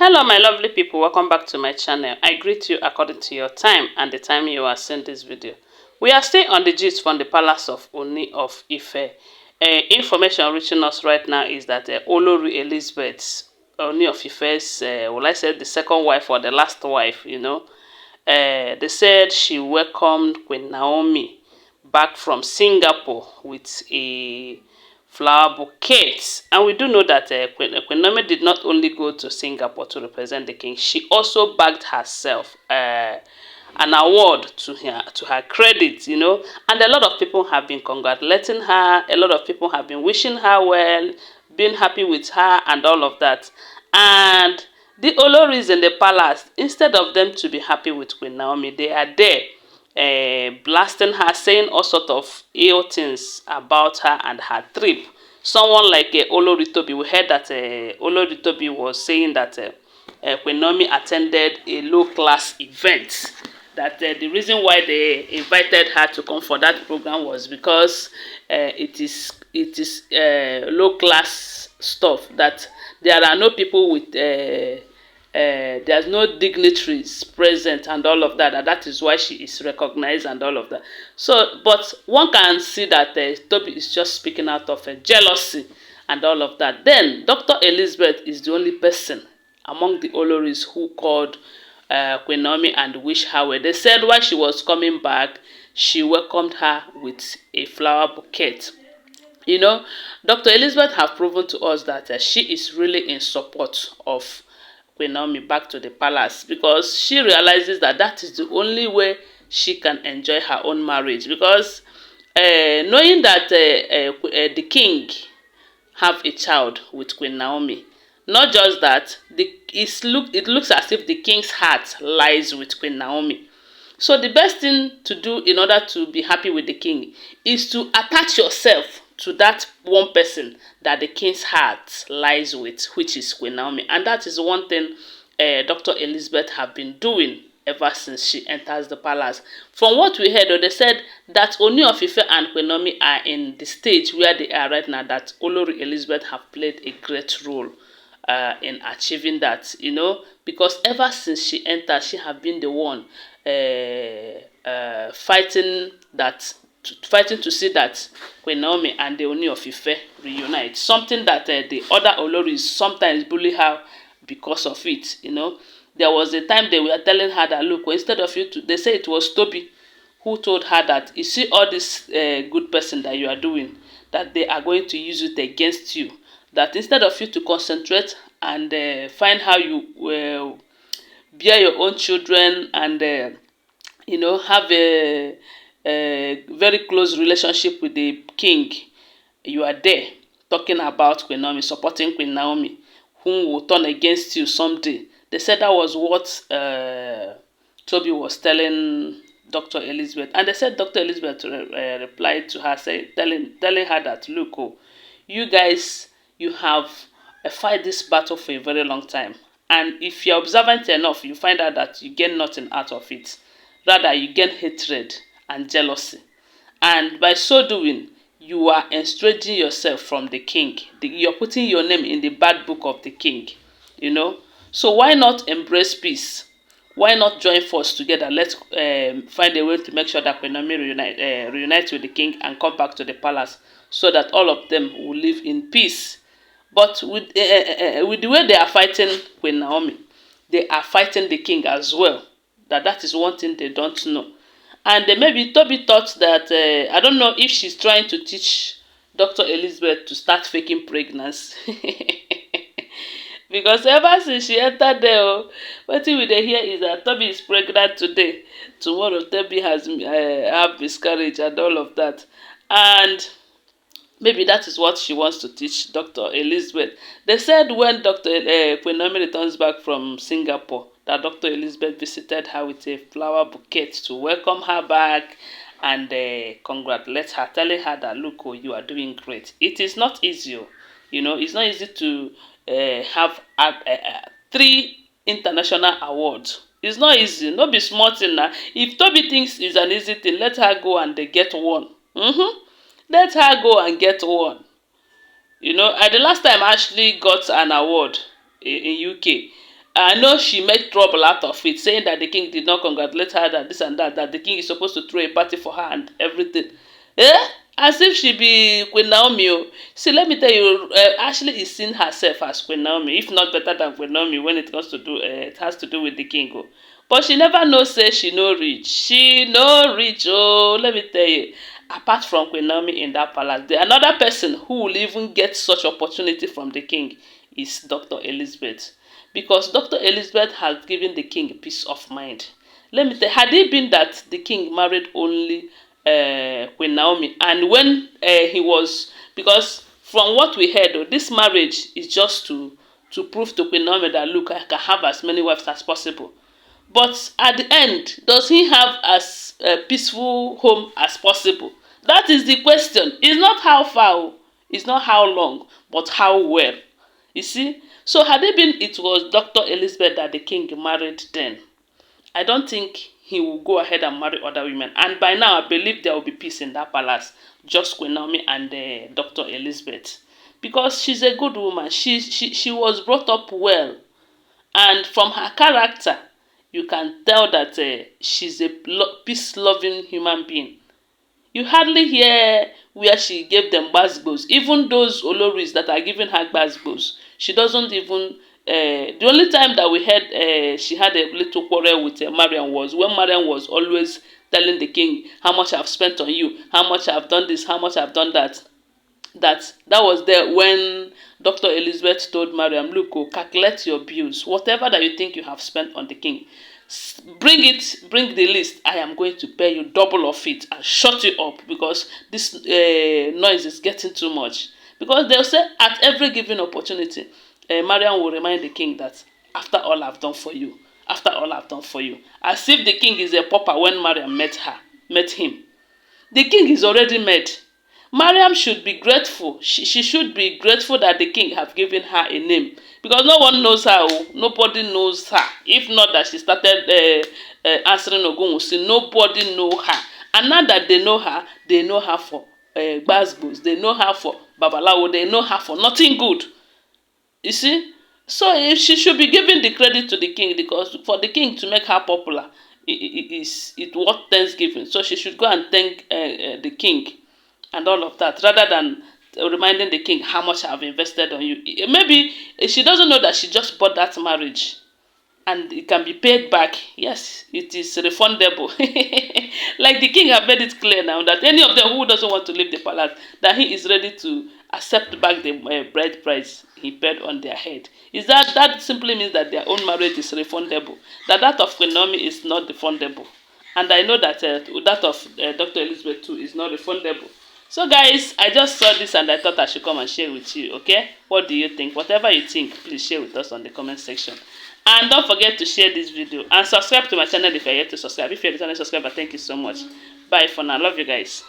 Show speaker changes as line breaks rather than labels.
Hello my lovely people, welcome back to my channel. I greet you according to your time and the time you are seeing this video. We are still on the gist from the palace of Ooni of Ife. Information reaching us right now is that Olori Elizabeth, Ooni of Ife's, well, I said the second wife or the last wife, they said she welcomed Queen Naomi back from Singapore with a flower bouquets. And we do know that Queen Naomi did not only go to Singapore to represent the king, she also bagged herself an award to her credit, and a lot of people have been congratulating her, a lot of people have been wishing her well, being happy with her and all of that. And the Olories in the palace, instead of them to be happy with Queen Naomi, they are there blasting her, saying all sort of ill things about her and her trip. Someone like Olori Tobi, we heard that Olori Tobi was saying that Queen Naomi attended a low-class event. That the reason why they invited her to come for that program was because it is low-class stuff. That there are no people with there's no dignitaries present and all of that, and that is why she is recognized and all of that. So, but one can see that Tobi is just speaking out of jealousy and all of that. Then Dr. Elizabeth is the only person among the Olories who called Queen Naomi and wished her well. They said while she was coming back, she welcomed her with a flower bouquet. Dr. Elizabeth have proven to us that she is really in support of Queen Naomi back to the palace, because she realizes that that is the only way she can enjoy her own marriage. Because knowing that the king have a child with Queen Naomi, not just that, it looks as if the king's heart lies with Queen Naomi. So the best thing to do in order to be happy with the king is to attach yourself to that one person that the king's heart lies with, which is Queen Naomi. And that is one thing Dr. Elizabeth have been doing ever since she enters the palace. From what we heard, they said that Ooni of Ife and Queen Naomi are in the stage where they are right now, that Olori Elizabeth have played a great role in achieving that, because ever since she entered, she have been the one fighting to see that Queen Naomi and the Ooni of Ife reunite. Something that the other Oloris sometimes bully her because of it. There was a time they were telling her that, look, instead of you to, they say it was Tobi who told her that, you see all this good person that you are doing, that they are going to use it against you. That instead of you to concentrate and find how you bear your own children and have a very close relationship with the king, you are there talking about Queen Naomi, supporting Queen Naomi, whom will turn against you someday. They said that was what Tobi was telling Dr. Elizabeth. And they said Dr. Elizabeth replied to her, telling her that, look, you guys, you have fight this battle for a very long time. And if you're observant enough, you find out that you gain nothing out of it. Rather, you gain hatred and jealousy. And by so doing, you are estranging yourself from the king. You're putting your name in the bad book of the king. So why not embrace peace? Why not join force together? Let's find a way to make sure that Queen Naomi reunites with the king and come back to the palace, so that all of them will live in peace. But with the way they are fighting Queen Naomi, they are fighting the king as well. That is one thing they don't know. And maybe Tobi thought that, I don't know if she's trying to teach Dr. Elizabeth to start faking pregnancy. Because ever since she entered there, what we hear is that Tobi is pregnant today. Tomorrow, Tobi has have miscarriage and all of that. And maybe that is what she wants to teach Dr. Elizabeth. They said when Queen Naomi returns back from Singapore, that Dr. Elizabeth visited her with a flower bouquet to welcome her back and congratulate her, telling her that, look, you are doing great. It is not easy. It's not easy to have 3 international awards. It's not easy. No be small thing now. If Tobi thinks it's an easy thing, let her go and get one. Let her go and get one. The last time Ashley got an award in UK, I know she made trouble out of it, saying that the king did not congratulate her, that this and that the king is supposed to throw a party for her and everything. Eh? As if she be Queen Naomi. Oh. See, let me tell you, Ashley is seeing herself as Queen Naomi, if not better than Queen Naomi when it comes to do, it has to do with the king. Oh. But she never know say she no rich. She no rich. Oh, let me tell you. Apart from Queen Naomi in that palace, the another person who will even get such opportunity from the king is Dr. Elizabeth. Because Dr. Elizabeth has given the king peace of mind. Let me tell you, had it been that the king married only Queen Naomi, and when he was, because from what we heard, this marriage is just to prove to Queen Naomi that, look, I can have as many wives as possible. But at the end, does he have as a peaceful home as possible? That is the question. It's not how far, it's not how long, but how well. You see? So had it been it was Dr. Elizabeth that the king married then, I don't think he will go ahead and marry other women. And by now, I believe there will be peace in that palace. Just Queen Naomi and Dr. Elizabeth. Because she's a good woman. She was brought up well. And from her character, you can tell that she's a peace-loving human being. You hardly hear where she gave them gbasgbos. Even those Olories that are giving her gbasgbos, she doesn't even. The only time that we heard she had a little quarrel with Mariam was when Mariam was always telling the king how much I've spent on you, how much I've done this, how much I've done that. That was there when Dr. Elizabeth told Mariam, look, oh, calculate your bills. Whatever that you think you have spent on the king, bring the list. I am going to pay you double of it and shut you up because this noise is getting too much. Because they'll say at every given opportunity, Mariam will remind the king that after all I've done for you, after all I've done for you. As if the king is a pauper when Mariam met him. The king is already made. Mariam should be grateful. She should be grateful that the king have given her a name. Because no one knows her. Nobody knows her. If not that she started answering ogunwusi, nobody know her. And now that they know her for gbasgbos. They know her for babalawo. They know her for nothing good. You see? So if she should be giving the credit to the king, because for the king to make her popular, it worth thanksgiving. So she should go and thank the king and all of that, rather than reminding the king how much I've invested on you. Maybe she doesn't know that she just bought that marriage and it can be paid back. Yes, it is refundable. Like the king have made it clear now that any of them who doesn't want to leave the palace, that he is ready to accept back the bride price he paid on their head. Is that simply means that their own marriage is refundable? That of Queen Naomi is not refundable. And I know that that of Dr. Elizabeth too is not refundable. So guys, I just saw this and I thought I should come and share with you, okay? What do you think? Whatever you think, please share with us on the comment section. And don't forget to share this video and subscribe to my channel if you're yet to subscribe. If you're a returning subscriber, thank you so much. Bye for now. Love you guys.